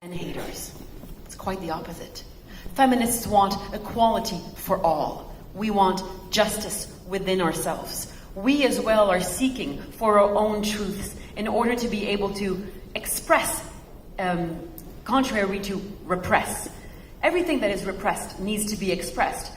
and haters. It's quite the opposite. Feminists want equality for all. We want justice within ourselves. We as well are seeking for our own truths in order to be able to express, contrary to repress. Everything that is repressed needs to be expressed.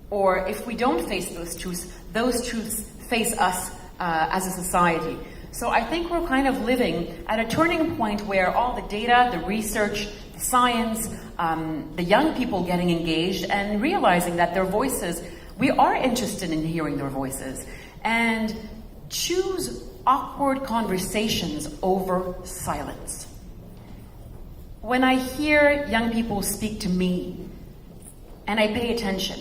Or if we don't face those truths face us as a society. So I think we're kind of living at a turning point where all the data, the research, the science, the young people getting engaged and realizing that their voices, we are interested in hearing their voices, and choose awkward conversations over silence. When I hear young people speak to me and I pay attention,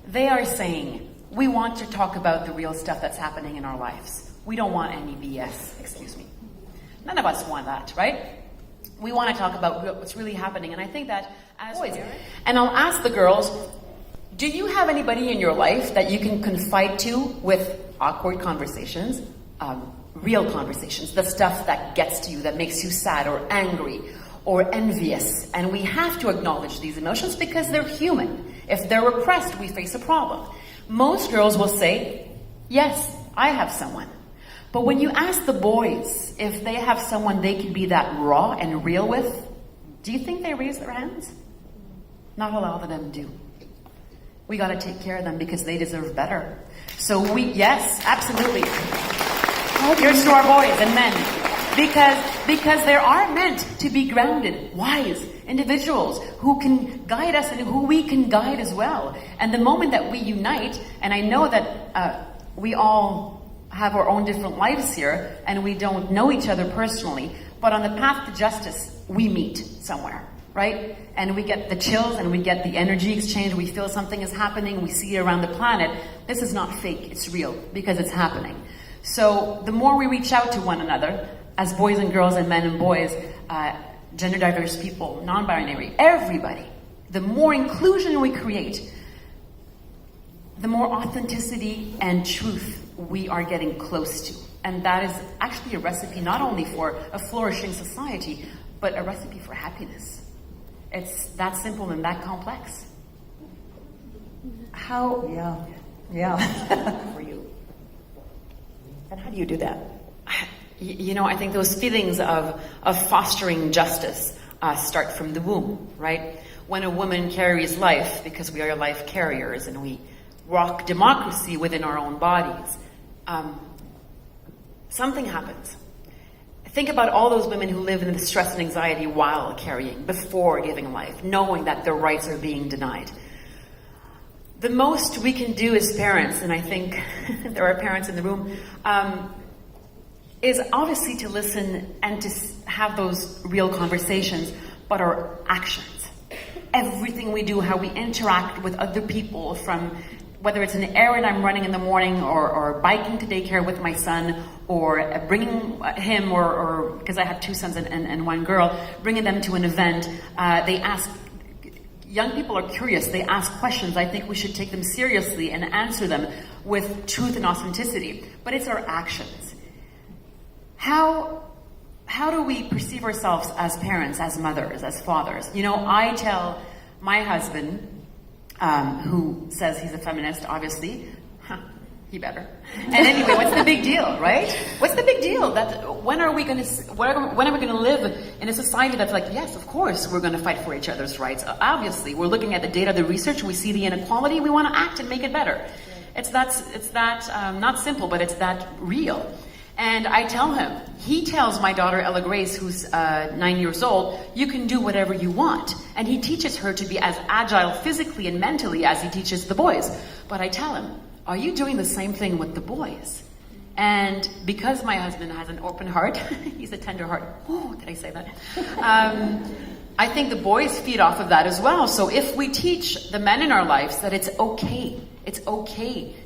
they are saying, we want to talk about the real stuff that's happening in our lives. We don't want any BS, excuse me. None of us want that, right? We want to talk about what's really happening. And I think that as boys, and I'll ask the girls, do you have anybody in your life that you can confide to with awkward conversations, real conversations, the stuff that gets to you, that makes you sad or angry or envious? And we have to acknowledge these emotions because they're human. If they're repressed, we face a problem. Most girls will say, yes, I have someone. But when you ask the boys if they have someone they can be that raw and real with, do you think they raise their hands? Not a lot of them do. We got to take care of them because they deserve better. So yes, absolutely. Here's to our boys and men. Because they are meant to be grounded, wise individuals who can guide us and who we can guide as well. And the moment that we unite, and I know that we all have our own different lives here, and we don't know each other personally, but on the path to justice, we meet somewhere, right? And we get the chills and we get the energy exchange, we feel something is happening, we see it around the planet. This is not fake, it's real, because it's happening. So the more we reach out to one another, as boys and girls and men and boys, gender diverse people, non-binary, everybody, the more inclusion we create, the more authenticity and truth we are getting close to. And that is actually a recipe not only for a flourishing society, but a recipe for happiness. It's that simple and that complex. How? Yeah. For you. And how do you do that? You know, I think those feelings of fostering justice start from the womb, right? When a woman carries life, because we are life carriers and we rock democracy within our own bodies, something happens. Think about all those women who live in the stress and anxiety while carrying, before giving life, knowing that their rights are being denied. The most we can do as parents, and I think there are parents in the room, is obviously to listen and to have those real conversations, but our actions. Everything we do, how we interact with other people, from whether it's an errand I'm running in the morning or biking to daycare with my son, or bringing him, or because I have two sons and one girl, bringing them to an event. They ask, young people are curious, they ask questions. I think we should take them seriously and answer them with truth and authenticity. But it's our actions. How do we perceive ourselves as parents, as mothers, as fathers? You know, I tell my husband, who says he's a feminist, obviously, he better. And anyway, what's the big deal, right? What's the big deal? That when are we going to live in a society that's like, yes, of course, we're going to fight for each other's rights. Obviously, we're looking at the data, the research, we see the inequality, we want to act and make it better. It's that not simple, but it's that real. And I tell him, he tells my daughter Ella Grace, who's 9 years old, you can do whatever you want. And he teaches her to be as agile physically and mentally as he teaches the boys. But I tell him, are you doing the same thing with the boys? And because my husband has an open heart, he's a tender heart. Oh, did I say that? I think the boys feed off of that as well. So if we teach the men in our lives that it's okay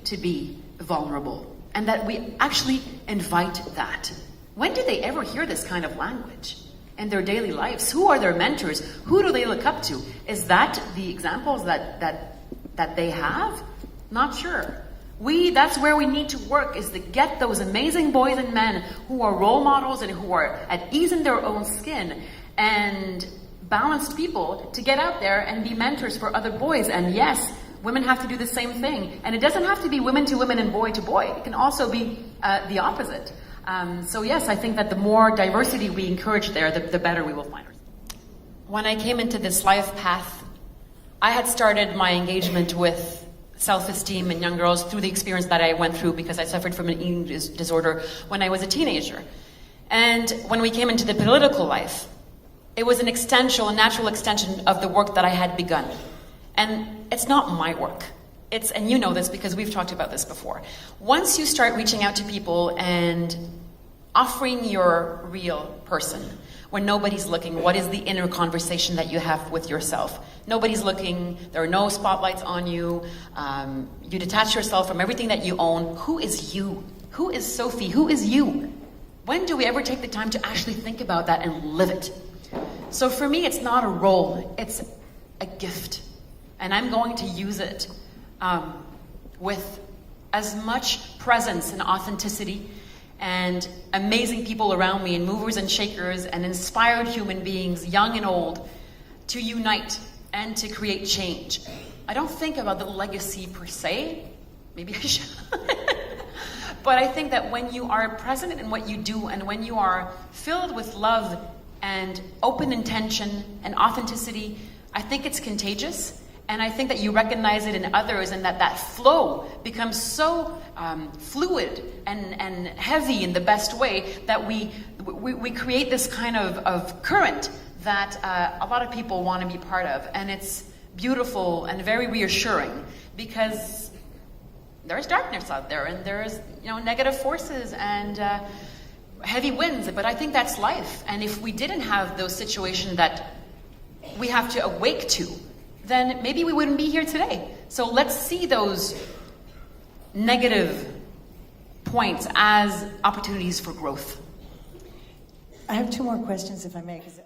to be vulnerable, and that we actually invite that. When do they ever hear this kind of language in their daily lives? Who are their mentors? Who do they look up to? Is that the examples that they have? Not sure. That's where we need to work, is to get those amazing boys and men who are role models and who are at ease in their own skin, and balanced people to get out there and be mentors for other boys. And yes, women have to do the same thing. And it doesn't have to be women to women and boy to boy. It can also be the opposite. So yes, I think that the more diversity we encourage there, the better we will find ourselves. When I came into this life path, I had started my engagement with self-esteem in young girls through the experience that I went through because I suffered from an eating disorder when I was a teenager. And when we came into the political life, it was a natural extension of the work that I had begun. And it's not my work. And you know this because we've talked about this before. Once you start reaching out to people and offering your real person, when nobody's looking, what is the inner conversation that you have with yourself? Nobody's looking, there are no spotlights on you, you detach yourself from everything that you own. Who is you? Who is Sophie? Who is you? When do we ever take the time to actually think about that and live it? So for me, it's not a role, it's a gift. And I'm going to use it with as much presence and authenticity and amazing people around me and movers and shakers and inspired human beings, young and old, to unite and to create change. I don't think about the legacy per se. Maybe I should. But I think that when you are present in what you do and when you are filled with love and open intention and authenticity, I think it's contagious. And I think that you recognize it in others and that flow becomes so fluid and heavy in the best way that we create this kind of current that a lot of people want to be part of. And it's beautiful and very reassuring because there's darkness out there and there's negative forces and heavy winds. But I think that's life. And if we didn't have those situations that we have to awake to, then maybe we wouldn't be here today. So let's see those negative points as opportunities for growth. I have two more questions, if I may. 'Cause